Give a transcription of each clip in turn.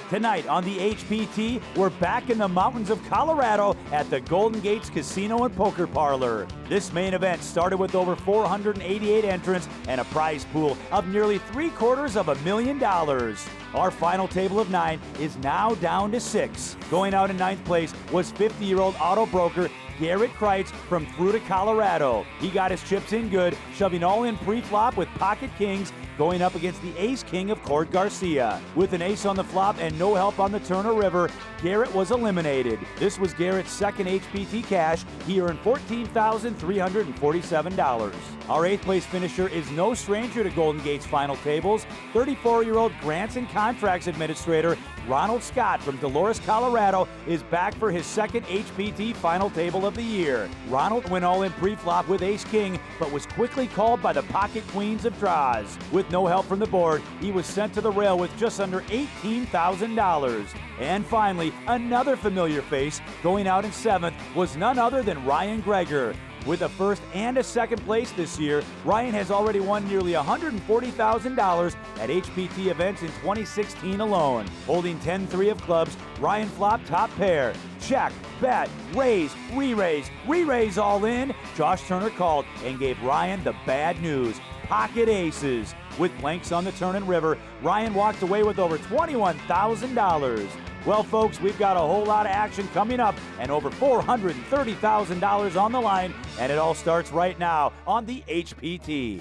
Tonight on the HPT, we're back in the mountains of Colorado at the Golden Gates Casino and Poker Parlor. This main event started with over 488 entrants and a prize pool of nearly $750,000. Our final table of 9 is now down to 6. Going out in 9th place was 50-year-old auto broker Garrett Kreitz from Fruita, Colorado. He got his chips in good, shoving all in pre-flop with pocket kings, going up against the ace king of Cord Garcia. With an ace on the flop and no help on the turn or river, Garrett was eliminated. This was Garrett's second HPT cash. He earned $14,347. Our 8th place finisher is no stranger to Golden Gate's final tables. 34-year-old grants and contracts administrator Ronald Scott from Dolores, Colorado is back for his second HPT final table of the year. Ronald went all in pre-flop with ace-king, but was quickly called by the pocket queens of draws. With no help from the board, he was sent to the rail with just under $18,000. And finally, another familiar face going out in 7th was none other than Ryan Greger. With a first and a second place this year, Ryan has already won nearly $140,000 at HPT events in 2016 alone. Holding 10-3 of clubs, Ryan flopped top pair. Check, bet, raise, re-raise all in. Josh Turner called and gave Ryan the bad news. Pocket aces. With blanks on the turn and river, Ryan walked away with over $21,000. Well, folks, we've got a whole lot of action coming up and over $430,000 on the line, and it all starts right now on the HPT.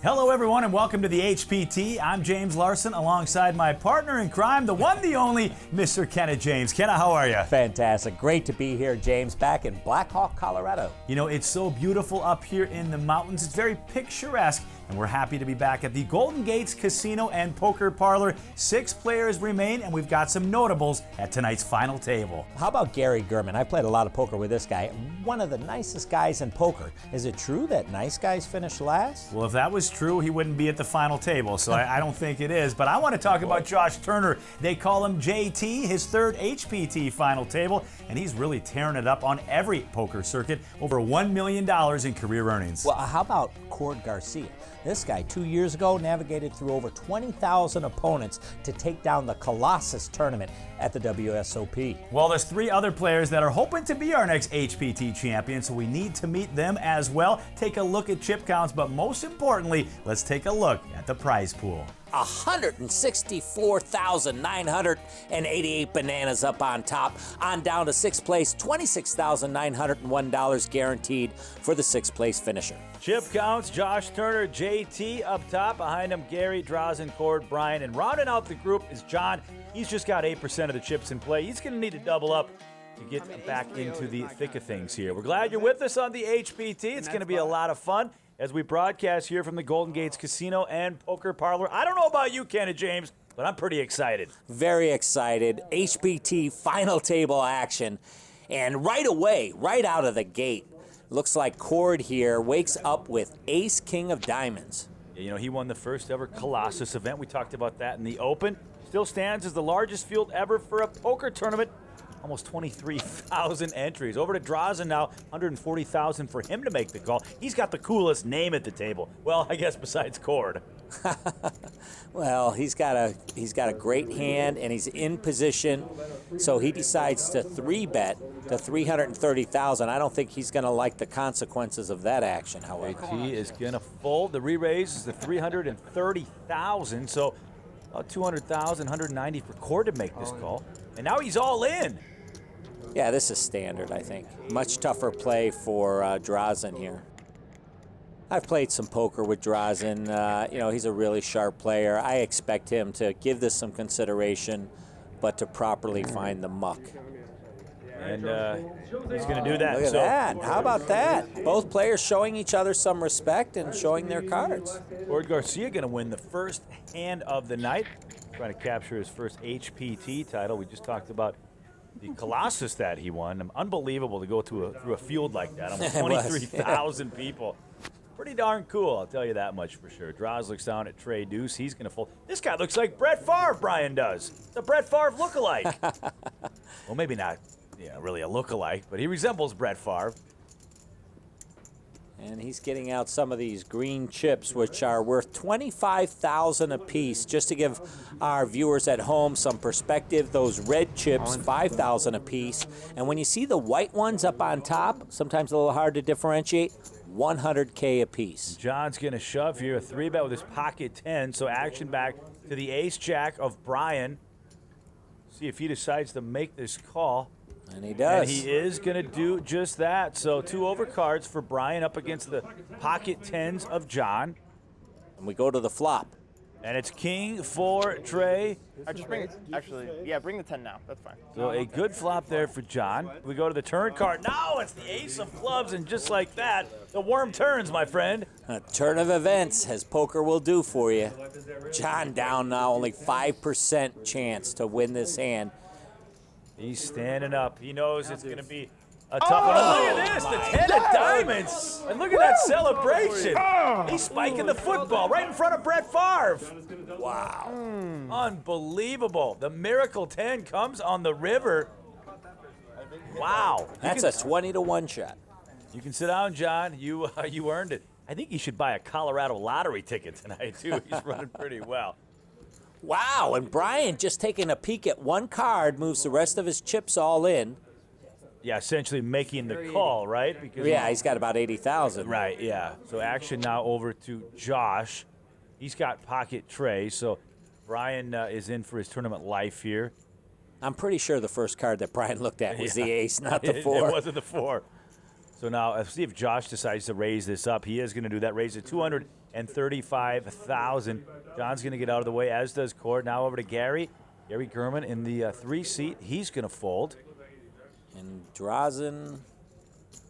Hello, everyone, and welcome to the HPT. I'm James Larson, alongside my partner in crime, the one, the only, Mr. Kenna James. Kenna, how are you? Fantastic. Great to be here, James, back in Black Hawk, Colorado. You know, it's so beautiful up here in the mountains. It's very picturesque, and we're happy to be back at the Golden Gates Casino and Poker Parlor. 6 players remain, and we've got some notables at tonight's final table. How about Gary Germann? I played a lot of poker with this guy. One of the nicest guys in poker. Is it true that nice guys finish last? Well, if that was true, he wouldn't be at the final table, so I don't think it is. But I want to talk about Josh Turner. They call him JT, his 3rd HPT final table, and he's really tearing it up on every poker circuit. Over $1 million in career earnings. Well, how about Cord Garcia? This guy, 2 years ago, navigated through over 20,000 opponents to take down the Colossus tournament at the WSOP. Well, there's 3 other players that are hoping to be our next HPT champion, so we need to meet them as well. Take a look at chip counts, but most importantly, let's take a look at the prize pool. 164,988 bananas up on top. On down to 6th place, $26,901 guaranteed for the 6th place finisher. Chip counts, Josh Turner, JT up top. Behind him, Gary, Drazen, Cord, Brian. And rounding out the group is John. He's just got 8% of the chips in play. He's going to need to double up to get back into the thick of things here. We're glad you're with us on the HPT. It's going to be a lot of fun as we broadcast here from the Golden Gates Casino and Poker Parlor. I don't know about you, Kenna James, but I'm pretty excited. Very excited. HPT final table action. And right away, right out of the gate, looks like Cord here wakes up with Ace King of Diamonds. Yeah, you know, he won the first ever Colossus event. We talked about that in the Open. Still stands as the largest field ever for a poker tournament. Almost 23,000 entries. Over to Drazen now, 140,000 for him to make the call. He's got the coolest name at the table. Well, I guess besides Cord. Well, he's got a great hand and he's in position, so he decides to 3-bet to 330,000. I don't think he's going to like the consequences of that action, however. JT is going to fold. The re-raise is the 330,000, so about 200,000, 190 for Cord to make this call. And now he's all in. Yeah, this is standard, I think. Much tougher play for Drazen here. I've played some poker with Drazen. You know, he's a really sharp player. I expect him to give this some consideration, but to properly find the muck. And he's going to do that. Look at that. How about that? Both players showing each other some respect and showing their cards. Cord Garcia going to win the first hand of the night. Trying to capture his first HPT title. We just talked about the Colossus that he won. Unbelievable to go through a field like that. Almost 23,000 people. Pretty darn cool, I'll tell you that much for sure. Draws looks down at Trey Deuce. He's going to fold. This guy looks like Brett Favre, Brian does. The Brett Favre lookalike. Well, maybe not really a lookalike, but he resembles Brett Favre. And he's getting out some of these green chips, which are worth $25,000 a piece. Just to give our viewers at home some perspective, those red chips, $5,000 a piece. And when you see the white ones up on top, sometimes a little hard to differentiate, $100K a piece. John's going to shove here, a 3-bet with his pocket 10, so action back to the ace-jack of Brian. See if he decides to make this call. And he does. And he is going to do just that. So 2 overcards for Brian up against the pocket 10s of John. And we go to the flop. And it's king for Trey. Just bring the 10 now. That's fine. So a good flop there for John. We go to the turn card. Now it's the ace of clubs, and just like that, the worm turns, my friend. A turn of events, as poker will do for you. John down now, only 5% chance to win this hand. He's standing up. He knows it's going to be a tough one. Look at this, the 10 of diamonds. And look at that celebration. He's spiking the football right in front of Brett Favre. Wow. Unbelievable. The miracle 10 comes on the river. Wow. That's a 20-to-1 shot. You can sit down, John. You earned it. I think you should buy a Colorado lottery ticket tonight, too. He's running pretty well. Wow, and Brian just taking a peek at one card moves the rest of his chips all in. Yeah, essentially making the call, right? Because he's got about 80,000. Right, yeah. So action now over to Josh. He's got pocket Trey, so Brian is in for his tournament life here. I'm pretty sure the first card that Brian looked at was the ace, not the 4. It wasn't the 4. So now let's see if Josh decides to raise this up. He is going to do that. Raise it $235,000. John's going to get out of the way, as does Cord. Now over to Gary. Gary Germann in the 3 seat. He's going to fold. And Drazen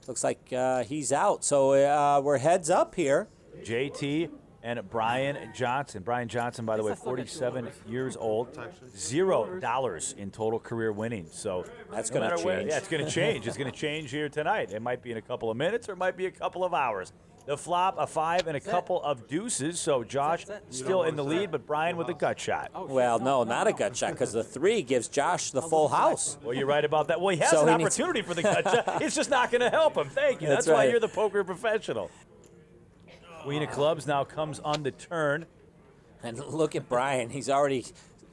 looks like he's out. So we're heads up here. JT and Brian Johnson. Brian Johnson, by the way, 47 years old. $0 in total career winnings. So that's going to change. Yeah, it's going to change. It's going to change here tonight. It might be in a couple of minutes or it might be a couple of hours. The flop, a 5 and a couple of deuces. So Josh still in the lead, but Brian with a gut shot. Well, no, not a gut shot, because the 3 gives Josh the full house. Well, you're right about that. Well, he has an opportunity for the gut shot. It's just not going to help him. Thank you. That's why you're the poker professional. Queen of clubs now comes on the turn. And look at Brian. He's already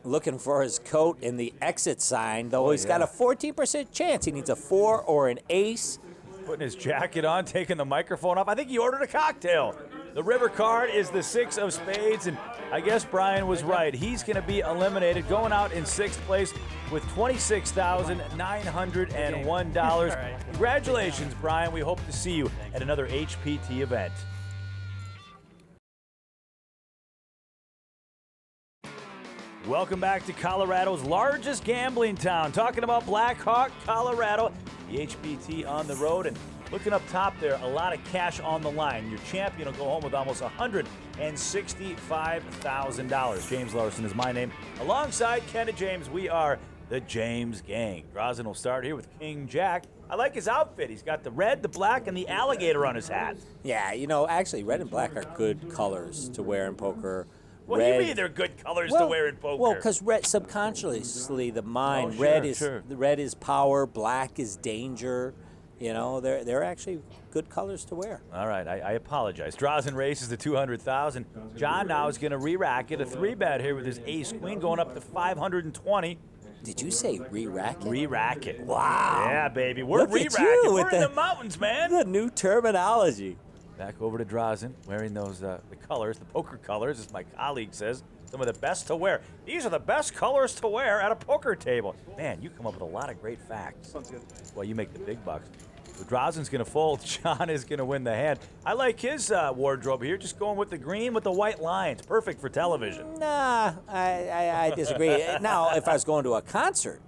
looking for his coat in the exit sign, though he's got a 14% chance. He needs a 4 or an ace. Putting his jacket on, taking the microphone off. I think he ordered a cocktail. The river card is the 6 of spades, and I guess Brian was right. He's going to be eliminated, going out in 6th place with $26,901. Congratulations, Brian. We hope to see you at another HPT event. Welcome back to Colorado's largest gambling town. Talking about Black Hawk, Colorado. The HPT on the road, and looking up top there, a lot of cash on the line. Your champion will go home with almost $165,000. James Larson is my name. Alongside Ken and James, we are the James Gang. Drazen will start here with King Jack. I like his outfit. He's got the red, the black, and the alligator on his hat. Yeah, actually, red and black are good colors to wear in poker. What do you mean they're good colors to wear in poker? Well, because red, subconsciously, the mind, red is power, black is danger. They're actually good colors to wear. All right, I apologize. Drazen raises to $200,000. John now is going to re-rack it, a 3-bet here with his ace-queen going up to $520. Did you say re-rack it? Re-rack it. Wow. Yeah, baby. We're re-racking. We're in the mountains, man. The new terminology. Back over to Drazen, wearing those the colors, the poker colors, as my colleague says, some of the best to wear. These are the best colors to wear at a poker table. Man, you come up with a lot of great facts. Sounds good. Well, you make the big bucks. So Drazen's going to fold. John is going to win the hand. I like his wardrobe here, just going with the green with the white lines. Perfect for television. Nah, I disagree. Now, if I was going to a concert,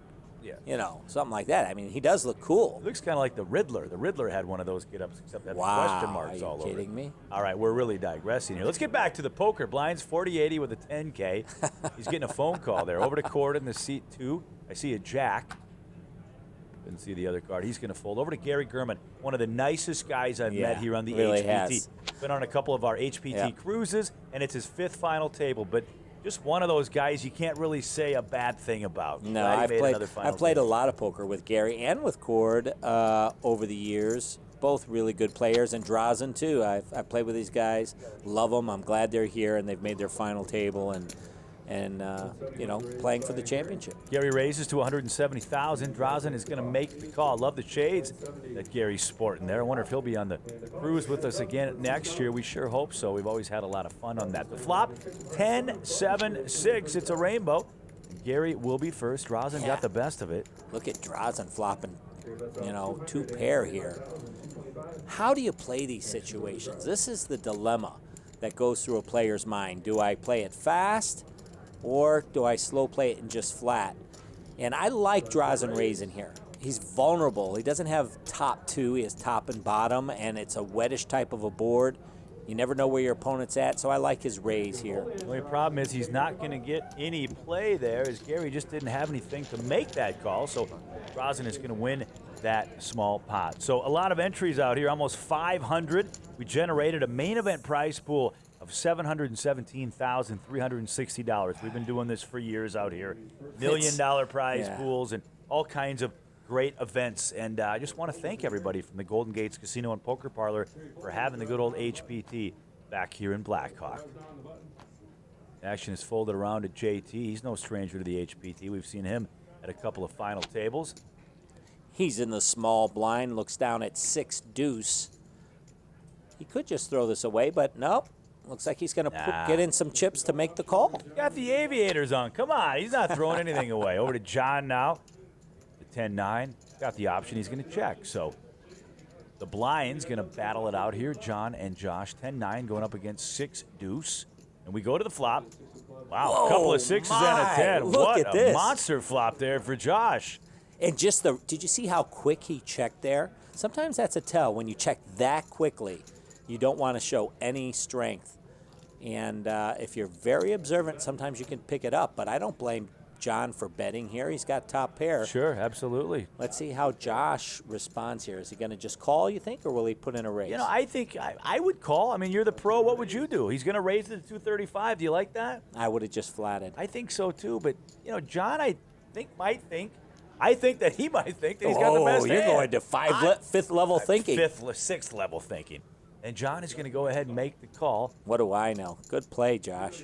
something like that. I mean, he does look cool. Looks kind of like the Riddler. The Riddler had one of those get-ups, except that question marks all over. Are you kidding me? All right, we're really digressing here. Let's get back to the poker. Blinds 40-80 with a 10K. He's getting a phone call there. Over to Cord in the seat 2. I see a jack. Didn't see the other card. He's going to fold. Over to Gary Germann, one of the nicest guys I've met here on the really HPT. Has. Been on a couple of our HPT cruises, and it's his 5th final table. But just one of those guys you can't really say a bad thing about. No, I've played a lot of poker with Gary and with Cord over the years. both really good players, and Drazen too. I've played with these guys, love them. I'm glad they're here and they've made their final table and playing for the championship. Gary raises to 170,000. Drazen is going to make the call. Love the shades that Gary's sporting there. I wonder if he'll be on the cruise with us again next year. We sure hope so. We've always had a lot of fun on that. The flop, 10-7-6. It's a rainbow. Gary will be first. Drazen got the best of it. Look at Drazen flopping, 2 pair here. How do you play these situations? This is the dilemma that goes through a player's mind. Do I play it fast, or do I slow play it and just flat? And I like Drazen raising here. He's vulnerable. He doesn't have top 2. He has top and bottom, and it's a weddish type of a board. You never know where your opponent's at, so I like his raise here. The only problem is he's not going to get any play there, as Gary just didn't have anything to make that call, so Drazen is going to win that small pot. So a lot of entries out here, almost 500. We generated a main event prize pool of $717,360. We've been doing this for years out here. $1 million prize pools and all kinds of great events. And I just want to thank everybody from the Golden Gates Casino and Poker Parlor for having the good old HPT back here in Blackhawk. Action is folded around to JT. He's no stranger to the HPT. We've seen him at a couple of final tables. He's in the small blind, looks down at 6 deuce. He could just throw this away, but nope. Looks like he's going to get in some chips to make the call. Got the aviators on. Come on. He's not throwing anything away. Over to John now. The 10-9. Got the option. He's going to check. So the blind's going to battle it out here. John and Josh. 10-9 going up against 6 deuce. And we go to the flop. Wow. Whoa, a couple of 6s and a 10. Look what at a this. monster flop there for Josh. And just did you see how quick he checked there? Sometimes that's a tell. When you check that quickly, you don't want to show any strength. And if you're very observant, sometimes you can pick it up. But I don't blame John for betting here. He's got top pair. Sure, absolutely. Let's see how Josh responds here. Is he going to just call, you think, or will he put in a raise? I think I would call. I mean, you're the pro. What would you do? He's going to raise it to 235. Do you like that? I would have just flatted. I think so, too. But, John, I think that he might think that he's got the best you're hand. going to fifth level thinking. Sixth level thinking. And John is going to go ahead and make the call. What do I know? Good play, Josh.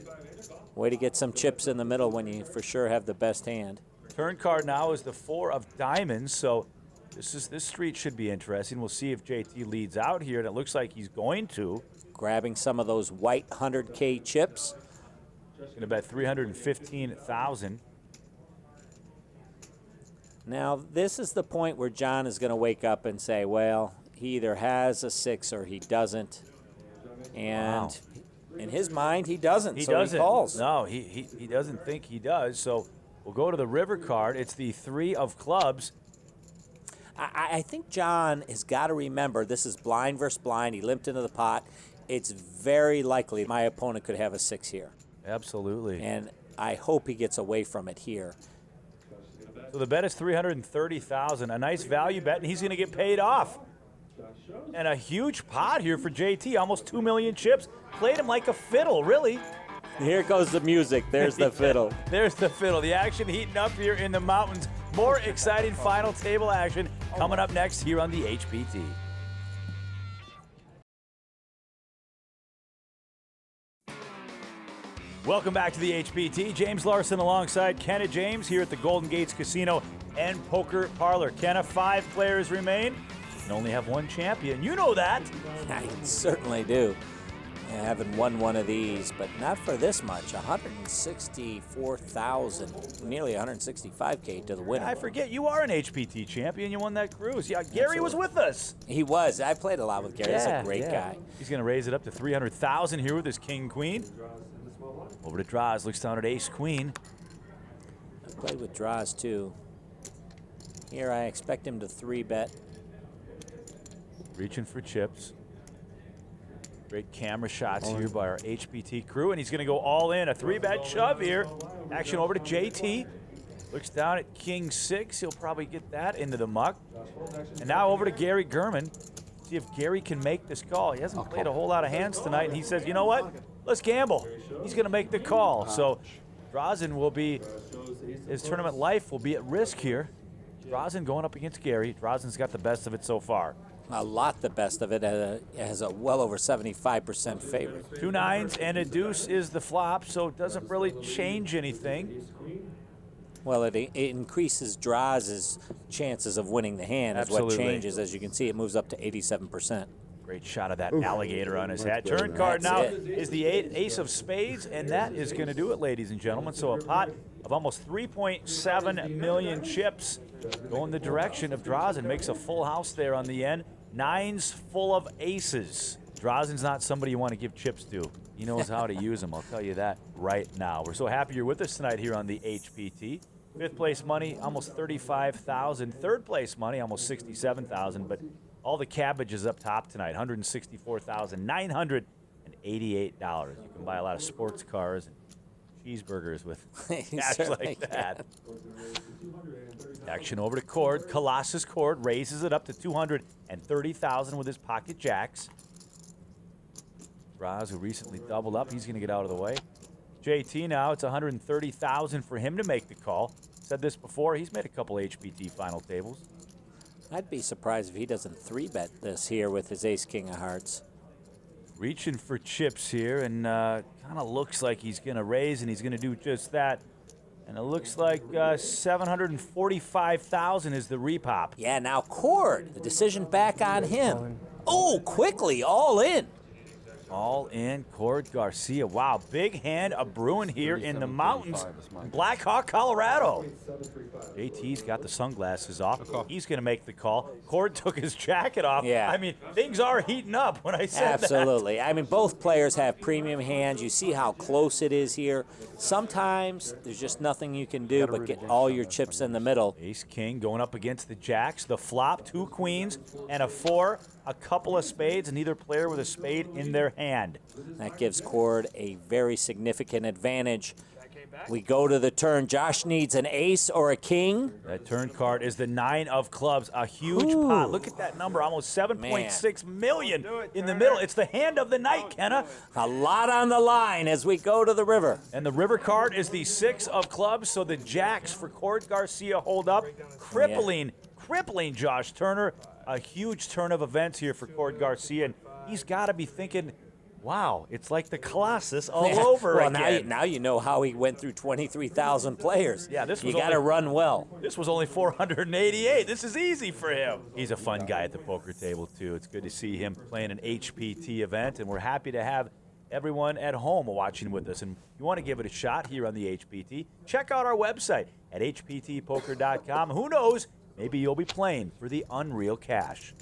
Way to get some chips in the middle when you for sure have the best hand. Turn card now is the 4 of diamonds, so this street should be interesting. We'll see if JT leads out here, and it looks like he's going to. Grabbing some of those white 100K chips. He's going to bet 315,000. Now, this is the point where John is going to wake up and say, well, he either has a 6 or he doesn't. And in his mind, he doesn't, he calls. No, he doesn't think he does. So we'll go to the river card. It's the 3 of clubs. I think John has got to remember this is blind versus blind. He limped into the pot. It's very likely my opponent could have a 6 here. Absolutely. And I hope he gets away from it here. So the bet is 330,000. A nice value bet, and he's going to get paid off. And a huge pot here for JT, almost 2 million chips. Played him like a fiddle, really. Here goes the music. There's the fiddle. There's the fiddle. The action heating up here in the mountains. More exciting final table action coming up next here on the HPT. Welcome back to the HPT. James Larson alongside Kenna James here at the Golden Gates Casino and Poker Parlor. Kenna, 5 players remain and only have 1 champion. You know that. I certainly do. I haven't won one of these, but not for this much. 164,000, nearly 165K to the winner. I forget, you are an HPT champion. You won that cruise. Yeah, Gary was with us. He was. I played a lot with Gary. He's a great guy. He's going to raise it up to 300,000 here with his king-queen. Over to Draws, looks down at ace-queen. I played with Draws, too. Here, I expect him to 3-bet. Reaching for chips. Great camera shots here by our HPT crew, and he's going to go all in. A 3-bet shove here. Action over to JT. Looks down at king 6. He'll probably get that into the muck. And now over to Gary Germann. See if Gary can make this call. He hasn't played a whole lot of hands tonight, and he says, you know what? Let's gamble. He's going to make the call. So Drazen will be, his tournament life will be at risk here. Drazen going up against Gary. Drazen's got the best of it so far. A lot the best of it. Has a well over 75% favorite. 2 nines and a deuce is the flop, so it doesn't really change anything. Well, it increases draws' chances of winning the hand. Absolutely. Is what changes. As you can see, it moves up to 87%. Great shot of that alligator on his hat. Turn card now is the ace of spades, and that is going to do it, ladies and gentlemen. So a pot of almost 3.7 million chips going the direction of Drazen. Makes a full house there on the end. Nines full of aces. Drazen's not somebody you want to give chips to. He knows how to use them, I'll tell you that right now. We're so happy you're with us tonight here on the HPT. Fifth place money, almost $35,000. Third place money, almost $67,000. But all the cabbage is up top tonight, $164,988. You can buy a lot of sports cars and cheeseburgers with cash like that. Action over to Cord. Colossus Cord raises it up to $230,000 with his pocket jacks. Raz, who recently doubled up, he's going to get out of the way. JT now, it's $130,000 for him to make the call. Said this before, he's made a couple HPT final tables. I'd be surprised if he doesn't 3-bet this here with his ace-king of hearts. Reaching for chips here, and kind of looks like he's going to raise, and he's going to do just that. And it looks like $745,000 is the repop. Yeah, now Cord, the decision back on him. Oh, quickly, all in. All in, Cord Garcia. Wow, big hand a brewing here in the mountains, Black Hawk, Colorado. JT's got the sunglasses off. He's going to make the call. Cord took his jacket off. Yeah. I mean, things are heating up when I said Absolutely. I mean, both players have premium hands. You see how close it is here. Sometimes there's just nothing you can do but get all your chips in the middle. Ace-king going up against the jacks. The flop, 2 queens and a 4, a couple of spades, and neither player with a spade in their hand. That gives Cord a very significant advantage. We go to the turn. Josh needs an ace or a king. That turn card is the 9 of clubs, a huge pot. Look at that number, almost 7.6 million in the middle. It's the hand of the night, Kenna. A lot on the line as we go to the river. And the river card is the 6 of clubs, so the jacks for Cord Garcia hold up. Crippling Josh Turner. A huge turn of events here for Cord Garcia, and he's got to be thinking, wow, it's like the Colossus all over again. Now you know how he went through 23,000 players. Yeah, you got to run well. This was only 488. This is easy for him. He's a fun guy at the poker table, too. It's good to see him playing an HPT event, and we're happy to have everyone at home watching with us. And you want to give it a shot here on the HPT, check out our website at hptpoker.com. Who knows? Maybe you'll be playing for the Unreal Cash.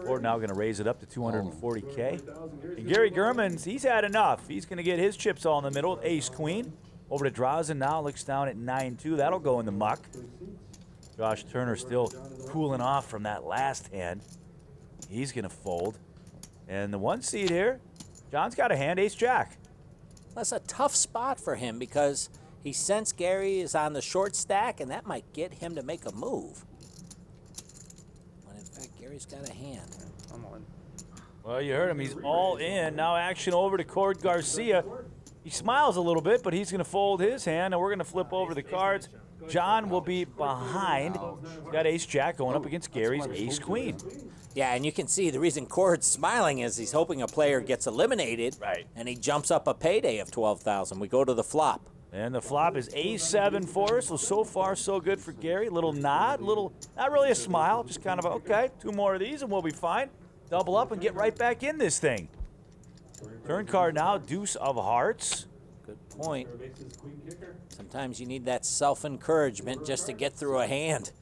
We're now going to raise it up to $240K. And Gary Germann, he's had enough. He's going to get his chips all in the middle with ace-queen. Over to Drazen now, looks down at 9-2. That'll go in the muck. Josh Turner still cooling off from that last hand. He's going to fold. And the 1 seed here, John's got a hand, ace-jack. That's a tough spot for him because he sensed Gary is on the short stack, and that might get him to make a move. When in fact, Gary's got a hand. I'm on. Well, you heard him. He's all in. Now action over to Cord Garcia. He smiles a little bit, but he's going to fold his hand, and we're going to flip over the cards. John will be behind. He's got ace-jack going up against Gary's ace-queen. Yeah, and you can see the reason Cord's smiling is he's hoping a player gets eliminated, right? And he jumps up a payday of $12,000. We go to the flop. And the flop is A7 for us. So far, so good for Gary. Little nod, not really a smile, just kind of, okay, 2 more of these and we'll be fine. Double up and get right back in this thing. Turn card now, deuce of hearts. Good point. Sometimes you need that self-encouragement just to get through a hand.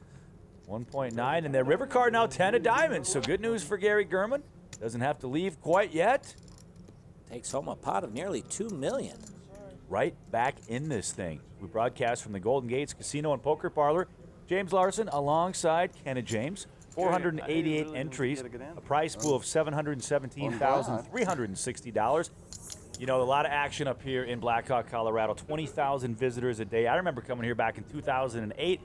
1.9, and their river card now 10 of diamonds. So good news for Gary Germann. Doesn't have to leave quite yet. Takes home a pot of nearly $2 million. Right back in this thing. We broadcast from the Golden Gates Casino and Poker Parlor. James Larson alongside Kenna James. 488 entries, a prize pool of $717,360. You know, a lot of action up here in Black Hawk, Colorado. 20,000 visitors a day. I remember coming here back in 2008.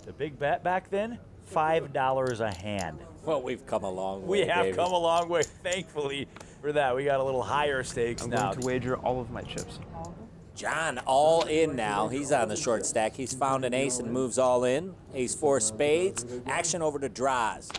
The big bet back then, $5 a hand. Well, we've come a long way. We have David. come a long way, thankfully, for that. We got a little higher stakes now. I'm going to wager all of my chips. John all in now. He's on the short stack. He's found an ace and moves all in. Ace 4 spades. Action over to draws.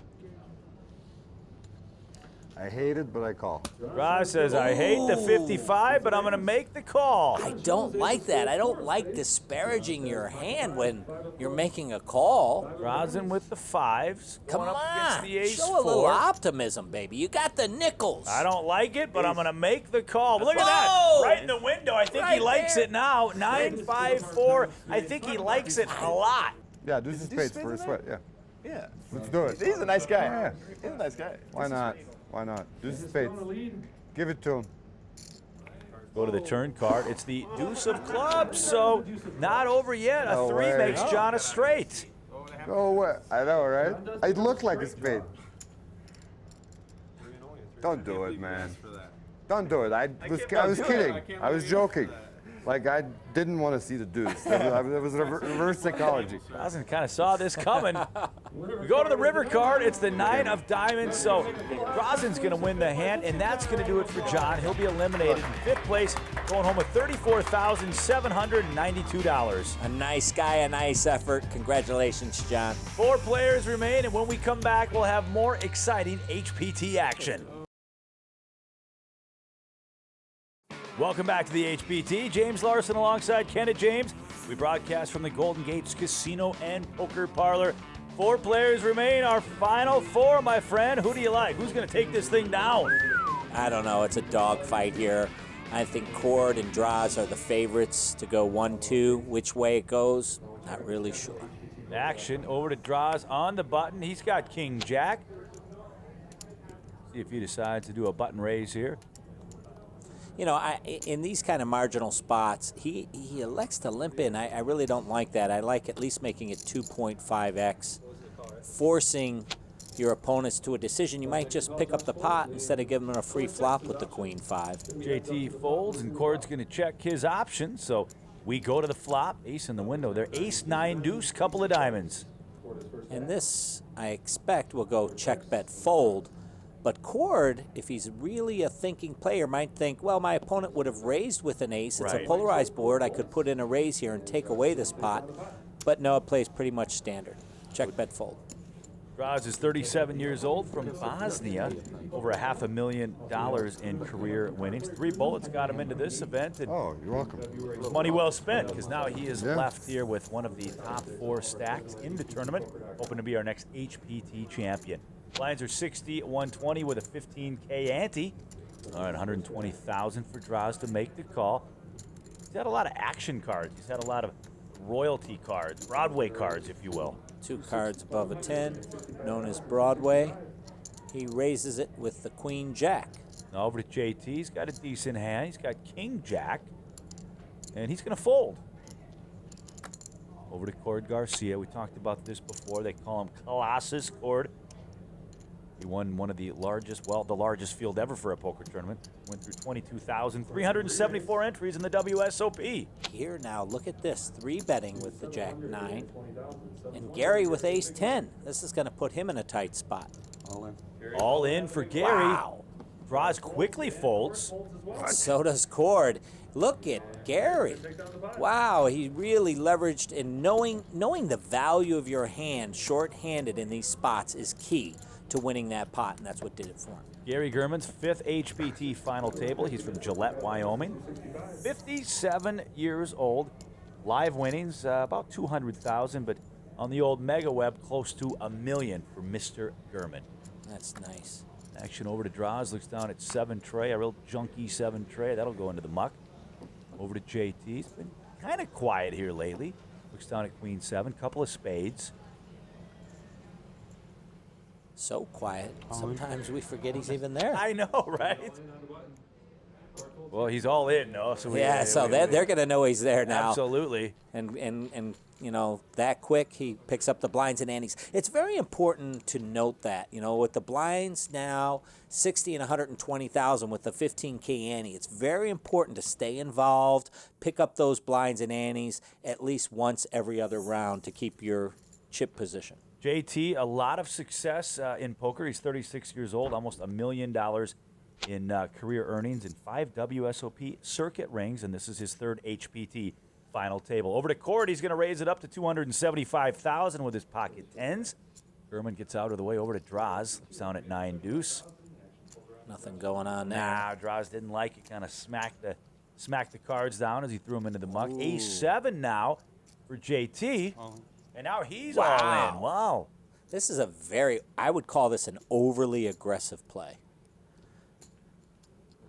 I hate it, but I call. Draws says, I hate the 55, but I'm going to make the call. I don't like that. I don't like disparaging your hand when you're making a call. Drazen with the 5s. Come going up against on, the ace show a little 4. optimism, baby. You got the nickels. I don't like it, but I'm going to make the call. Look at that. Whoa! Right in the window. I think he Right likes there. it now. 9-5-4. I think he likes it a lot. Yeah, do the spades spades for a in sweat. Yeah. Yeah. Let's do it. He's a nice guy. Yeah. He's a nice guy. Why not? Why not? Do the spades. Give it to him. Go to the turn card. It's the deuce of clubs, so not over yet. A No 3 way. makes John a straight. Go away. I know, right? It looked like a spade. Don't do it, man. Don't do it. I was kidding. I was joking. Like, I didn't want to see the deuce. It was reverse psychology. Drazen kind of saw this coming. We go to the river card. It's the 9 of diamonds, so Drazen's going to win the hand, and that's going to do it for John. He'll be eliminated in 5th place, going home with $34,792. A nice guy, a nice effort. Congratulations, John. 4 players remain, and when we come back, we'll have more exciting HPT action. Welcome back to the HPT. James Larson alongside Kenneth James. We broadcast from the Golden Gates Casino and Poker Parlor. 4 players remain. Our final 4, my friend. Who do you like? Who's going to take this thing down? I don't know. It's a dogfight here. I think Cord and Draws are the favorites to go 1-2. Which way it goes, not really sure. Action over to Draws on the button. He's got King Jack. See if he decides to do a button raise here. You know, in these kind of marginal spots, he elects to limp in. I really don't like that. I like at least making it 2.5x, forcing your opponents to a decision. You might just pick up the pot instead of giving them a free flop with the queen 5. JT folds, and Cord's going to check his option, so we go to the flop. Ace in the window there. Ace, 9, deuce, couple of diamonds. And this, I expect, will go check, bet, fold. But Cord, if he's really a thinking player, might think, well, my opponent would have raised with an ace. It's Right. a polarized board. I could put in a raise here and take away this pot. But no, it plays pretty much standard. Check, bet, fold. Draws is 37 years old from Bosnia. Over $500,000 in career winnings. 3 bullets got him into this event. And Oh, you're welcome. it was money well spent, because now he is Yeah. left here with one of the top 4 stacks in the tournament, hoping to be our next HPT champion. Lines are 60, 120 with a 15K ante. All right, 120,000 for Draws to make the call. He's had a lot of action cards. He's had a lot of royalty cards, Broadway cards, if you will. 2 cards above a 10, known as Broadway. He raises it with the queen jack. Now over to JT. He's got a decent hand. He's got King Jack, and he's going to fold. Over to Cord Garcia. We talked about this before. They call him Colossus Cord. He won one of the largest, well, the largest field ever for a poker tournament. Went through 22,374 entries in the WSOP. Here now, look at this. 3 betting with the jack 9. And Gary with ace 10. This is going to put him in a tight spot. All in for Gary. Wow. Draws quickly folds. So does Cord. Look at Gary. Wow, he really leveraged, and knowing the value of your hand short-handed in these spots is key to winning that pot, and that's what did it for him. Gary Germann's 5th HPT final table. He's from Gillette, Wyoming. 57 years old. Live winnings, about 200,000, but on the old mega web, close to $1 million for Mr. Germann. That's nice. Action over to Draws, looks down at 7 tray, a real junky 7 tray. That'll go into the muck. Over to JT. He's been kind of quiet here lately. Looks down at Queen 7, couple of spades. So quiet. Sometimes we forget he's even there. I know, right? Well, he's all in, no? So Yeah, so they're going to know he's there now. Absolutely. And you know, that quick, he picks up the blinds and antes. It's very important to note that, you know, with the blinds now, 60 and 120,000 with the 15K ante, it's very important to stay involved, pick up those blinds and antes at least once every other round to keep your chip position. JT, a lot of success in poker. He's 36 years old, almost $1 million in career earnings and 5 WSOP circuit rings, and this is his 3rd HPT final table. Over to Cord, he's going to raise it up to 275,000 with his pocket tens. Germann gets out of the way over to Draws, down at 9 deuce. Nothing going on there. Nah, Draws didn't like it. Kind of smacked the cards down as he threw them into the muck. Ace-7 now for JT. And now he's all in. Wow. This is I would call this an overly aggressive play.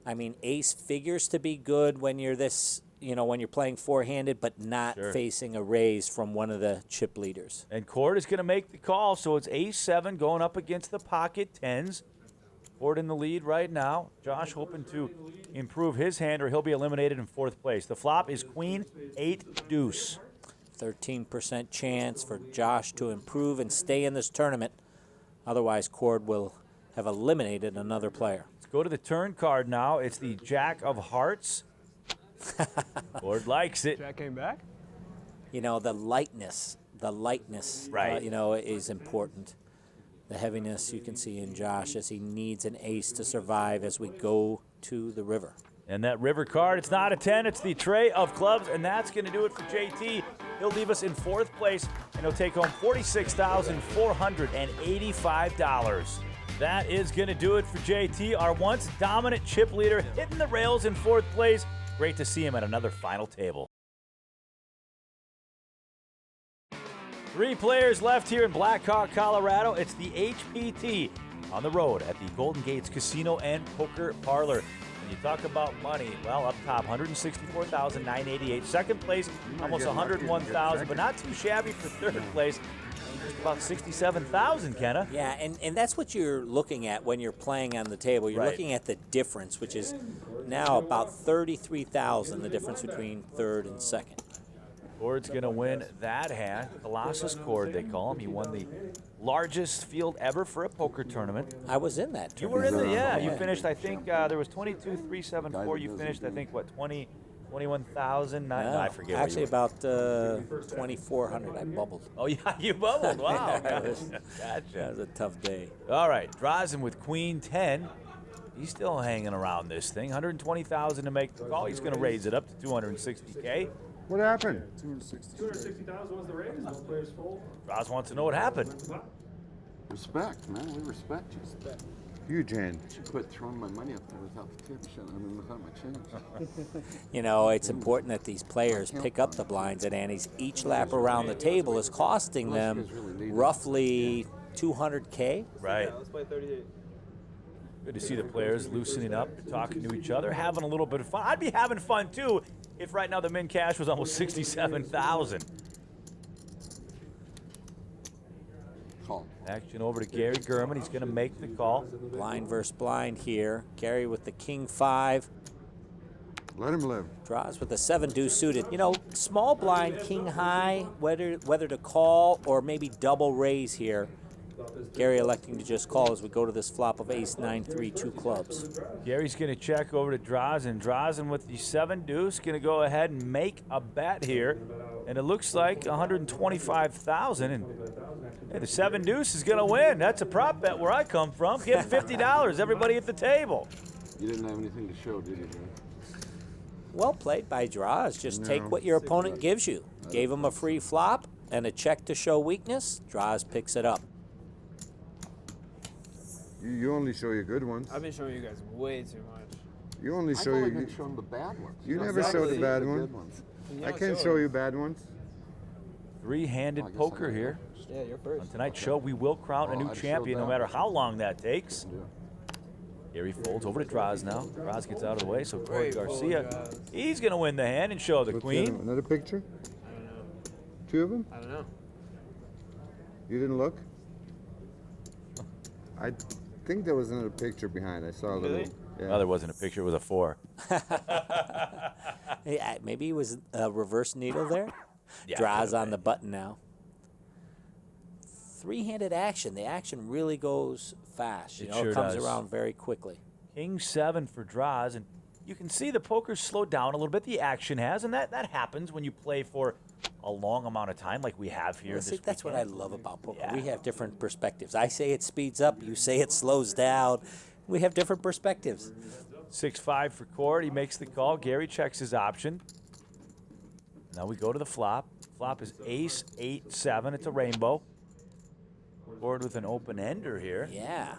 I mean, ace figures to be good when you're when you're playing four-handed, but not facing a raise from one of the chip leaders. And Cord is going to make the call, so it's ace-7 going up against the pocket tens. Cord in the lead right now. Josh hoping to improve his hand, or he'll be eliminated in fourth place. The flop is queen 8 deuce. 13% chance for Josh to improve and stay in this tournament. Otherwise, Cord will have eliminated another player. Let's go to the turn card now. It's the Jack of Hearts. Cord likes it. Jack came back? The lightness, right. Is important. The heaviness you can see in Josh as he needs an ace to survive as we go to the river. And that river card, it's not a 10, it's the tray of clubs, and that's going to do it for JT. He'll leave us in fourth place, and he'll take home $46,485. That is going to do it for JT, our once dominant chip leader, hitting the rails in fourth place. Great to see him at another final table. 3 players left here in Black Hawk, Colorado. It's the HPT on the road at the Golden Gates Casino and Poker Parlor. When you talk about money, well, up top, $164,988. Second place, almost $101,000, but not too shabby for third place. Just about $67,000, Kenna. Yeah, and that's what you're looking at when you're playing on the table. You're looking at the difference, which is now about $33,000, the difference between third and second. Cord's going to win that hand. Colossus Cord, they call him. He won the largest field ever for a poker tournament. I was in that You tournament. were in the, You finished, I think, there was 22,374. You finished, I think, what, 21,000? No, I forget. Actually, about 2,400. I bubbled. Oh, yeah, you bubbled. Wow. That Gotcha. was a tough day. All right, Drazen with Queen 10. He's still hanging around this thing. 120,000 to make the call. He's going to raise it up to 260K. What happened? 260,000 was the raise. Most players fold. Drazen wants to know what happened. Respect, man. We respect you. Huge hand. I should quit throwing my money up there without the tip. Without my change. It's important that these players pick up the blinds at antes. Each lap around the table is costing them roughly 200K. Right. Let's play 38. Good to see the players loosening up, talking to each other, having a little bit of fun. I'd be having fun, too, if right now the min cash was almost 67,000. Call. Action over to Gary Germann. He's going to make the call. Blind versus blind here. Gary with the King 5. Let him live. Draws with the 7 deuce suited. Small blind, King high, whether to call or maybe double raise here. Gary electing to just call as we go to this flop of ace 9 3 2 clubs. Gary's going to check over to Drazen. Drazen with the 7 deuce going to go ahead and make a bet here, and it looks like 125,000. And hey, the 7 deuce is going to win. That's a prop bet where I come from. Get $50. Everybody at the table. You didn't have anything to show, did you, Jay? Well played by Draws. Just take what your opponent gives you. Gave him a free flop and a check to show weakness. Draws picks it up. You only show your good ones. I've been showing you guys way too much. You only I've show only you. been showing the bad ones. You never show the bad good ones. You I don't can't show show it. you bad ones. Three-handed I guess poker I here. Yeah, you're first. On tonight's show, we will crown a new I showed champion no that. matter how long that takes. Yeah. Gary folds over to Draws now. Draws gets out of the way, so Corey Great fold, Garcia, Draws. he's going to win the hand and show the What's queen. that? Another picture? I don't know. 2 of them? I don't know. You didn't look? I think there was another picture behind. I saw a little. Really? Yeah. Well, there wasn't a picture, it was a 4. Hey, maybe it was a reverse needle there. Yeah, Draws could've on been. the button now. Three-handed action. The action really goes fast. It It sure comes does. around very quickly. King 7 for Draws, and you can see the poker's slowed down a little bit. The action has, and that happens when you play for a long amount of time like we have here Well, this see, that's what I weekend. love about poker. Yeah. We have different perspectives. I say it speeds up. You say it slows down. We have different perspectives. 6-5 for Cord. He makes the call. Gary checks his option. Now we go to the flop. Flop is ace 8-7. It's a rainbow. Cord with an open ender here. Yeah.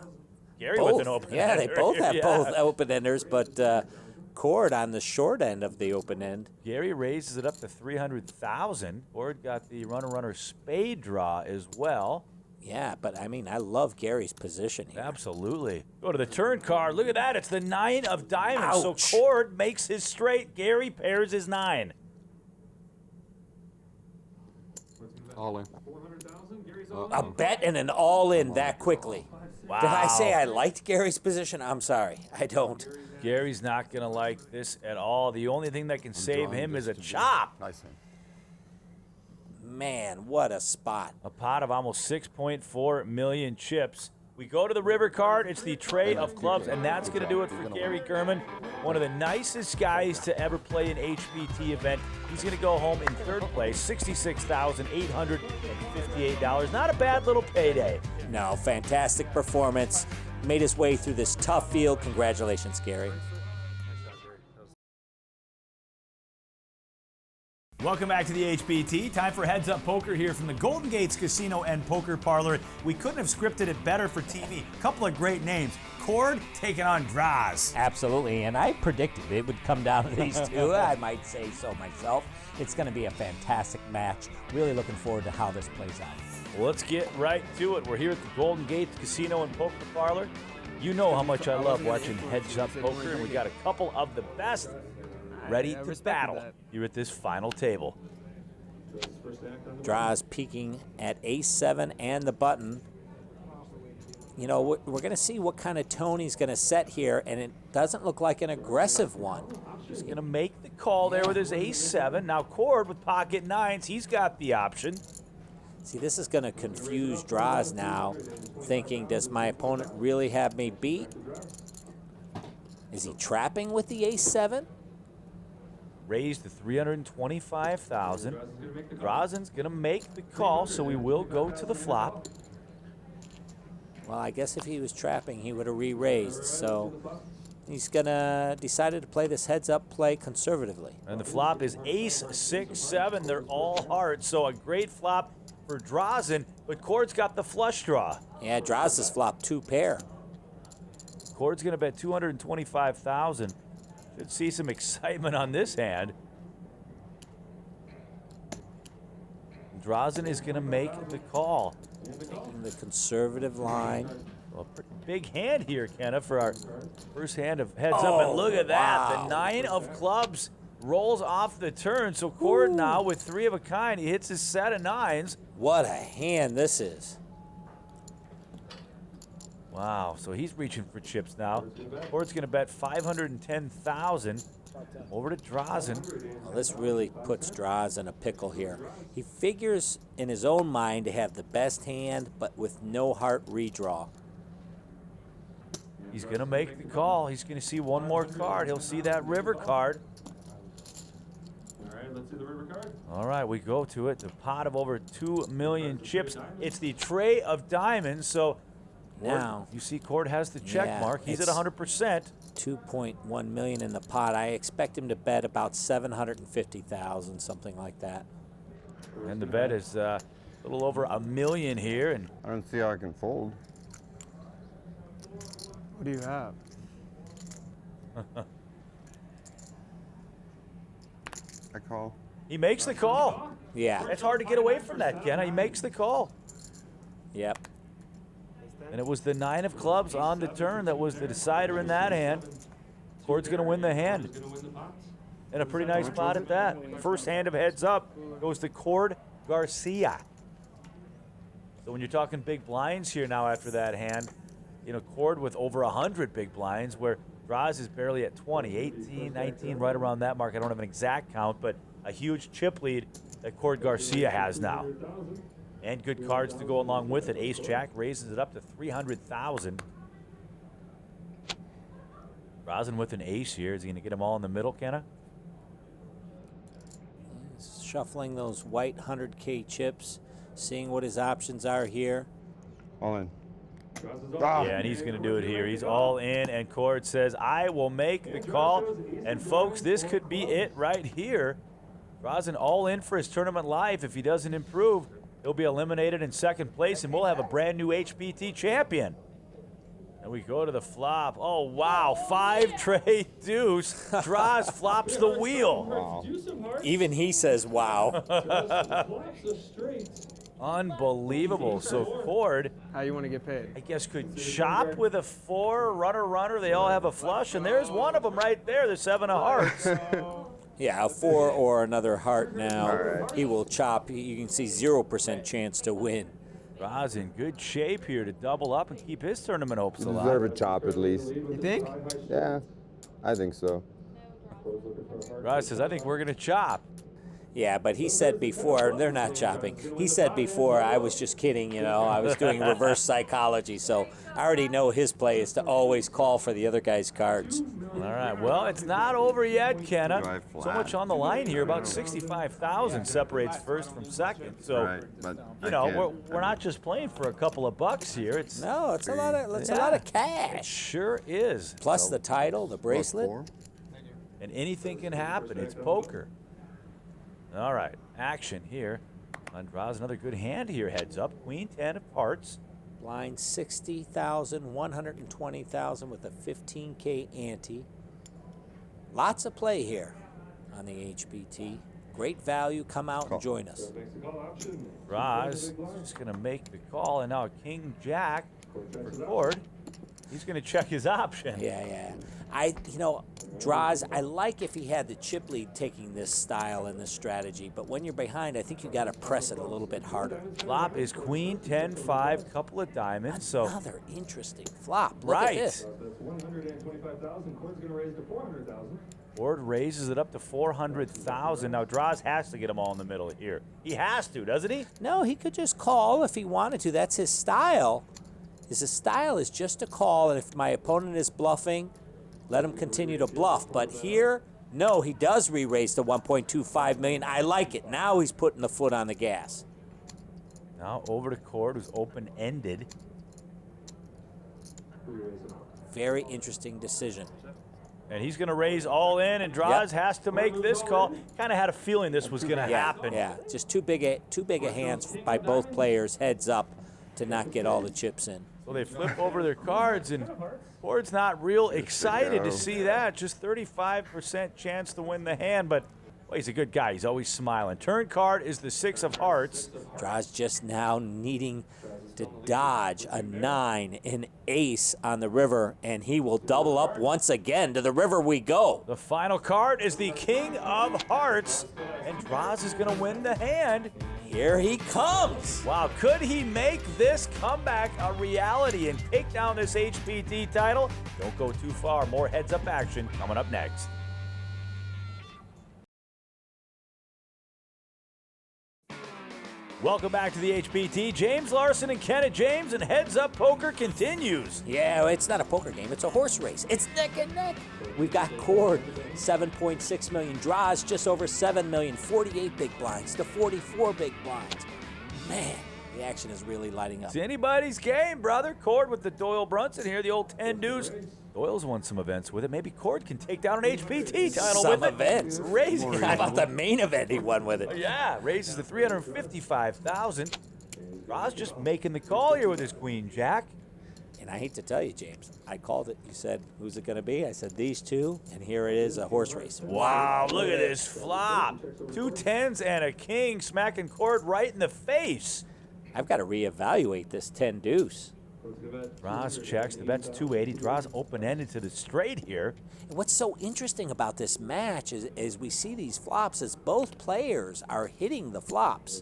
Gary both. with an open Yeah, they ender. both have Yeah. both open enders, but Cord on the short end of the open end. Gary raises it up to 300,000. Cord got the runner spade draw as well. Yeah, but I mean, I love Gary's position here. Absolutely. Go to the turn card. Look at that. It's the 9 of diamonds. Ouch. So Cord makes his straight. Gary pairs his 9. All in. 400,000. Gary's all A bet and an all-in that quickly. Wow. Did I say I liked Gary's position? I'm sorry, I don't. Gary's not going to like this at all. The only thing that can save him is a chop. Nice hand. Man, what a spot. A pot of almost 6.4 million chips. We go to the river card. It's the tray of clubs, and that's going to do it for Gary Germann. One of the nicest guys to ever play an HBT event. He's going to go home in third place, $66,858. Not a bad little payday. No, fantastic performance. Made his way through this tough field. Congratulations, Gary. Welcome back to the HBT. Time for Heads Up Poker here from the Golden Gates Casino and Poker Parlor. We couldn't have scripted it better for TV. A couple of great names. Cord taking on Draws. Absolutely, and I predicted it would come down to these two. I might say so myself. It's going to be a fantastic match. Really looking forward to how this plays out. Well, let's get right to it. We're here at the Golden Gates Casino and Poker Parlor. You know how much I love watching Heads Up Poker, and we got a couple of the best ready to battle here at this final table. Draws peeking at ace-7 and the button. You know, we're going to see what kind of tone he's going to set here, and it doesn't look like an aggressive one. He's going to make the call there with his ace-7. Now Cord with pocket 9s, he's got the option. See, this is going to confuse Draws now, thinking, does my opponent really have me beat? Is he trapping with the ace-7? Raised to 325,000. Drazen's going to make the call, so we will go to the flop. Well, I guess if he was trapping, he would have re-raised. So he's going to decided to play this heads-up play conservatively. And the flop is ace, 6, 7. They're all hearts, so a great flop for Drazen, but Cord's got the flush draw. Yeah, Draws has flopped 2 pair. Cord's going to bet 225,000. Should see some excitement on this hand. Drazen is going to make the call. Taking the conservative line. Well, pretty big hand here, Kenna, for our first hand of heads up. And look at that. Wow. The 9 of clubs rolls off the turn. So Cord now with 3 of a kind. He hits his set of 9s. What a hand this is. Wow, so he's reaching for chips now. Cord's going to bet 510,000 over to Drazen. Well, this really puts Draws in a pickle here. He figures in his own mind to have the best hand, but with no heart redraw. He's going to make the call. He's going to see one more card. He'll see that river card. All right, let's see the river card. All right, we go to it. The pot of over 2 million chips. It's the tray of diamonds, so Now, you see Cord has the check Yeah, mark. He's at it's 100%. 2.1 million in the pot. I expect him to bet about 750,000, something like that. And the bet is a little over $1 million here. And I don't see how I can fold. What do you have? I call. he makes the call. Yeah. It's hard to get away from that, Kenna. He makes the call. Yep. And it was the 9 of clubs on the turn that was the decider in that hand. Cord's going to win the hand. And a pretty nice spot at that. First hand of heads up goes to Cord Garcia. So when you're talking big blinds here now after that hand, you know, Cord with over 100 big blinds, where Draws is barely at 20, 18, 19, right around that mark. I don't have an exact count, but a huge chip lead that Cord Garcia has now. And good cards to go along with it. Ace-Jack raises it up to 300,000. Drazen with an ace here. Is he going to get them all in the middle, Kenna? Shuffling those white 100K chips, seeing what his options are here. All in. Yeah, and he's going to do it here. He's all in, and Cord says, I will make the call. And, folks, this could be it right here. Drazen all in for his tournament life. If he doesn't improve, he'll be eliminated in second place, and we'll have a brand new HBT champion. And we go to the flop. Oh, wow. 5 trade deuce. Draws flops the wheel. Even he says, wow. Unbelievable. So Cord, How you want to get paid? I guess, could chop with a 4, runner. They all have a flush, and there's one of them right there, the 7 of hearts. Yeah, a 4 or another heart now. He will chop. You can see 0% chance to win. Draws in good shape here to double up and keep his tournament hopes You alive. deserve a chop at least. You think? Yeah, I think so. Draws says, I think we're going to chop. Yeah, but he said before, they're not chopping. He said before, I was just kidding, you know. I was doing reverse psychology, so I already know his play is to always call for the other guy's cards. All right, well, it's not over yet, Kenna. Drive So flat. much on the line here. About 65,000 separates first from second. So, Right, but you I know, can't. we're not just playing for a couple of bucks here. It's No, it's a lot of It cash. sure is. Plus So- the title, the bracelet. +4. and anything can happen. It's poker. All right, action here. Draws another good hand here. Heads up. Queen 10 of hearts. Blind 60,000, 120,000 with a 15K ante. Lots of play here on the HBT. Great value. Come out and join us. Draws just going to make the call, and now a king jack for Cord. He's going to check his option. Yeah. Draws, I like if he had the chip lead taking this style and this strategy, but when you're behind, I think you got to press it a little bit harder. Flop is queen 10-5, couple of diamonds. So Another interesting flop. Look right. at this. That's 125,000. Cord's going to raise to 400,000. Cord raises it up to 400,000. Now Draws has to get them all in the middle here. He has to, doesn't he? No, he could just call if he wanted to. That's his style. His style is just to call, and if my opponent is bluffing, let him continue to bluff. But here, no, he does re-raise to 1.25 million. I like it. Now he's putting the foot on the gas. Now over to Cord, who's open-ended. Very interesting decision. And he's going to raise all in, and Draws has to make this call. Kind of had a feeling this was going to happen. Yeah, just too big a hands by both players, heads up, to not get all the chips in. So they flip over their cards, and Cord's not real excited to see that. Just 35% chance to win the hand, but well, he's a good guy. He's always smiling. Turn card is the 6 of hearts. Draws just now needing to dodge a 9, an ace on the river, and he will double up once again. To the river we go. The final card is the king of hearts, and Draws is going to win the hand. Here he comes. Wow, could he make this comeback a reality and take down this HPT title? Don't go too far. More heads-up action coming up next. Welcome back to the HPT. James Larson and Kenneth James, and Heads Up Poker continues. Yeah, it's not a poker game. It's a horse race. It's neck and neck. We've got Cord, 7.6 million. Draws just over 7 million. 48 big blinds to 44 big blinds. Man, the action is really lighting up. It's anybody's game, brother. Cord with the Doyle Brunson here, the old 10 deuce. Doyle's won some events with it. Maybe Cord can take down an HPT title Some with it. events. Raising How about the main event he won with it? Yeah, raises to 355,000. Draws just making the call here with his queen jack. And I hate to tell you, James, I called it. You said, who's it going to be? I said, these two, and here it is, a horse race. Wow, look at this flop. 2 10s and a king smacking Cord right in the face. I've got to reevaluate this 10 deuce. Draws checks. The bet's 280. Draws open-ended to the straight here. And what's so interesting about this match is we see these flops as both players are hitting the flops,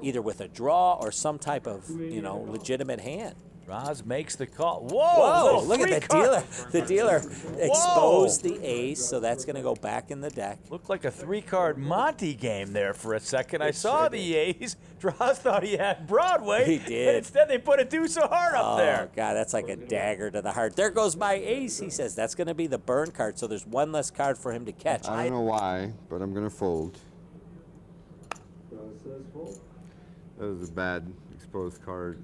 either with a draw or some type of, legitimate hand. Draws makes the call. Whoa, Whoa, look at the dealer. The dealer exposed the ace, so that's going to go back in the deck. Looked like a 3-card Monty game there for a second. I saw the ace. Draws thought he had Broadway. He did. And instead they put a deuce of heart up there. Oh, God, that's like a dagger to the heart. There goes my ace, he says. That's going to be the burn card, so there's one less card for him to catch. I don't know why, but I'm going to fold. That was a bad exposed card.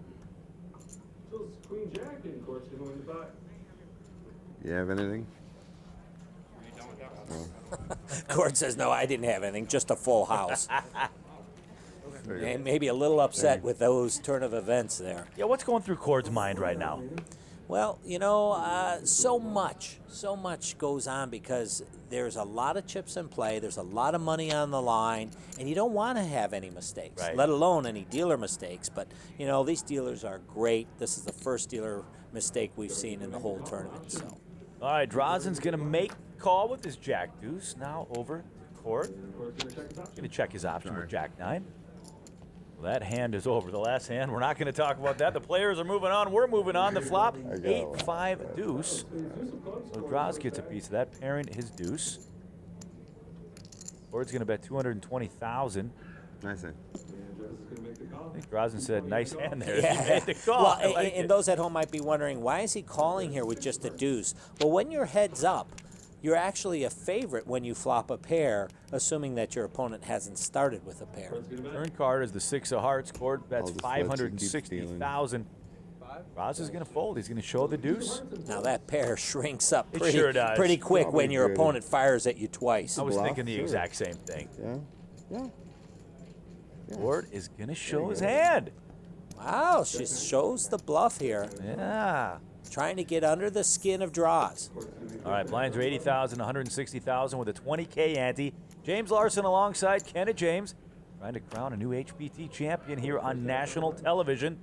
Queen Jack and Cord's going to win the back. You have anything? Cord says, no, I didn't have anything, just a full house. And maybe a little upset with those turn of events there. Yeah, what's going through Cord's mind right now? Well, so much goes on because there's a lot of chips in play, there's a lot of money on the line, and you don't want to have any mistakes, Right. let alone any dealer mistakes. But, these dealers are great. This is the first dealer mistake we've seen in the whole tournament. So, All right, Drazen's going to make call with his Jack Deuce. Now over to Cord. Going to check his option with Jack 9. Well, that hand is over. The last hand, we're not going to talk about that. The players are moving on. We're moving on. The flop, 8-5 deuce. So Draz gets a piece of that, pairing his deuce. Ford's going to bet $220,000. Nice hand. I think Drazen said, nice hand there. yeah. He made the call. Well, I like and it. those at home might be wondering, why is he calling here with just a deuce? Well, when you're heads up, you're actually a favorite when you flop a pair, assuming that your opponent hasn't started with a pair. Turn card is the 6 of hearts. Cord bets just let you keep $560,000. Draz is going to fold. He's going to show the deuce. Now that pair shrinks up It sure does. pretty quick Probably when your good. opponent fires at you twice. I was Bluff, thinking the sure. exact same thing. Yeah. Cord is going to show his hand. Wow, she shows the bluff here, Yeah. trying to get under the skin of draws. All right, blinds are 80,000, 160,000 with a 20K ante. James Larson alongside Kenneth James, trying to crown a new HPT champion here on national television.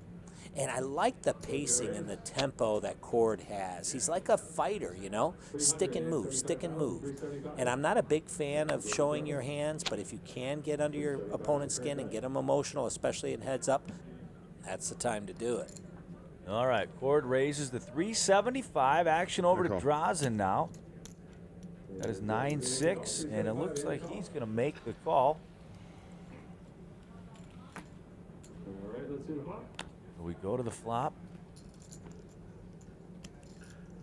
And I like the pacing and the tempo that Cord has. He's like a fighter, stick and move, stick and move. And I'm not a big fan of showing your hands, but if you can get under your opponent's skin and get them emotional, especially in heads up, that's the time to do it. All right, Cord raises the 375. Action over to Good call. Drazen now. That is 9-6, and it looks like he's going to make the call. All right, let's see the flop. So we go to the flop.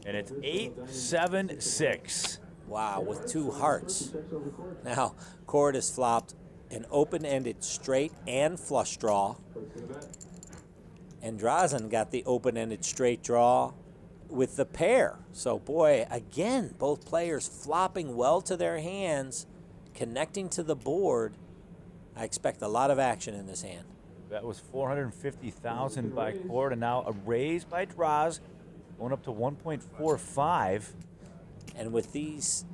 And it's 8-7-6. Wow, with two hearts. Now, Cord has flopped an open-ended straight and flush draw. And Drazen got the open-ended straight draw with the pair. So, boy, again, both players flopping well to their hands, connecting to the board. I expect a lot of action in this hand. That was 450,000 by Cord, and now a raise by Draz, going up to 1.45. And with these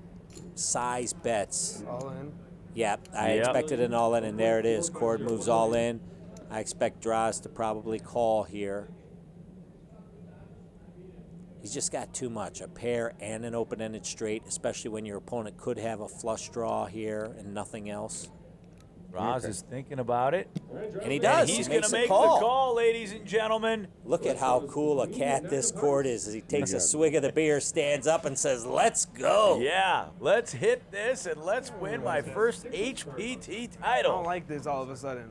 size bets, All in. yeah, I Yep. expected an all-in, and there it is. Cord moves all in. I expect Draz to probably call here. He's just got too much, a pair and an open-ended straight, especially when your opponent could have a flush draw here and nothing else. Draz is thinking about it. And he does. And he's he going makes to a make call. the call, ladies and gentlemen. Look at how cool a cat this Cord is as he takes a swig of the beer, stands up, and says, "Let's go." Yeah, let's hit this and let's win my first HPT I don't title. like this all of a sudden.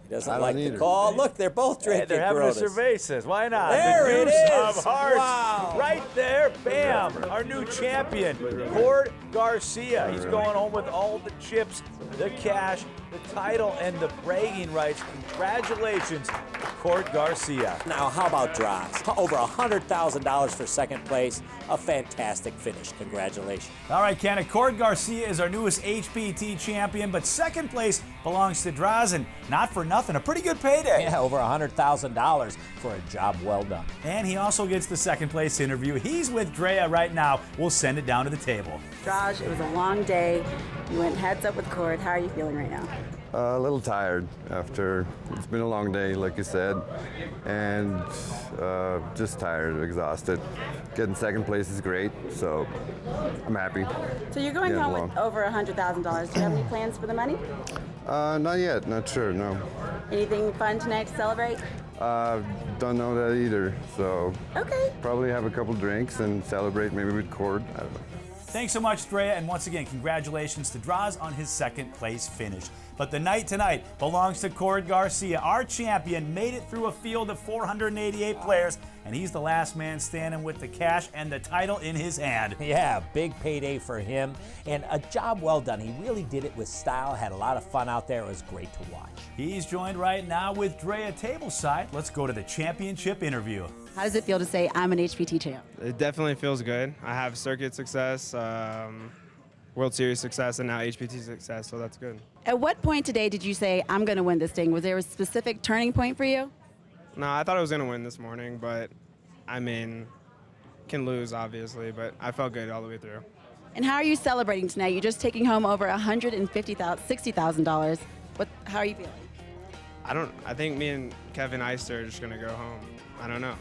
He doesn't I don't like the either. call. Look, they're both Hey, drinking they're having a Coronas. cervezas. Why not? There the it deuce is. of hearts. Wow. Right there. Bam. Our new champion, Cord Garcia. He's going home with all the chips, the cash, the title, and the bragging rights. Congratulations, Cord Garcia. Now, how about Draz? Over $100,000 for second place. A fantastic finish. Congratulations. All right, Ken, Cord Garcia is our newest HPT champion, but second place belongs to Drazen. Not for nothing, a pretty good payday. Yeah, over $100,000 for a job well done. And he also gets the second place interview. He's with Drea right now. We'll send it down to the table. Raj, it was a long day. You went heads up with Cord. How are you feeling right now? A little tired after it's been a long day, like you said, and just tired, exhausted. Getting second place is great, so I'm happy. So you're going Yeah, home long. with over $100,000. Do you have any plans for the money? Not yet, not sure, no. Anything fun tonight to celebrate? Don't know that either, so Okay. probably have a couple drinks and celebrate maybe with Cord. I don't know. Thanks so much, Drea, and once again, congratulations to Draz on his second place finish. But the night tonight belongs to Cord Garcia. Our champion made it through a field of 488 players, and he's the last man standing with the cash and the title in his hand. Yeah, big payday for him, and a job well done. He really did it with style, had a lot of fun out there. It was great to watch. He's joined right now with Drea tableside. Let's go to the championship interview. How does it feel to say I'm an HPT champ? It definitely feels good. I have circuit success, World Series success, and now HPT success, so that's good. At what point today did you say I'm going to win this thing? Was there a specific turning point for you? No, I thought I was going to win this morning, but I mean, can lose obviously, but I felt good all the way through. And how are you celebrating tonight? You're just taking home over $60,000. How are you feeling? I think me and Kevin Eister are just gonna go home. I don't know.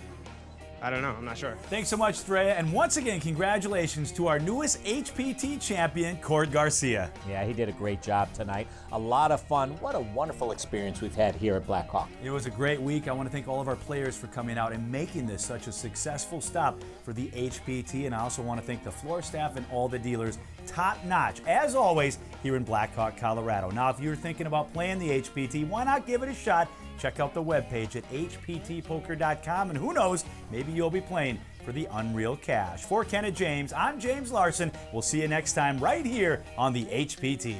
I'm not sure. Thanks so much, Drea. And once again, congratulations to our newest HPT champion, Cord Garcia. Yeah, he did a great job tonight. A lot of fun. What a wonderful experience we've had here at Black Hawk. It was a great week. I want to thank all of our players for coming out and making this such a successful stop for the HPT. And I also want to thank the floor staff and all the dealers. Top notch, as always, here in Black Hawk, Colorado. Now, if you're thinking about playing the HPT, why not give it a shot? Check out the webpage at hptpoker.com, and who knows, maybe you'll be playing for the Unreal Cash. For Kenneth James, I'm James Larson. We'll see you next time right here on the HPT.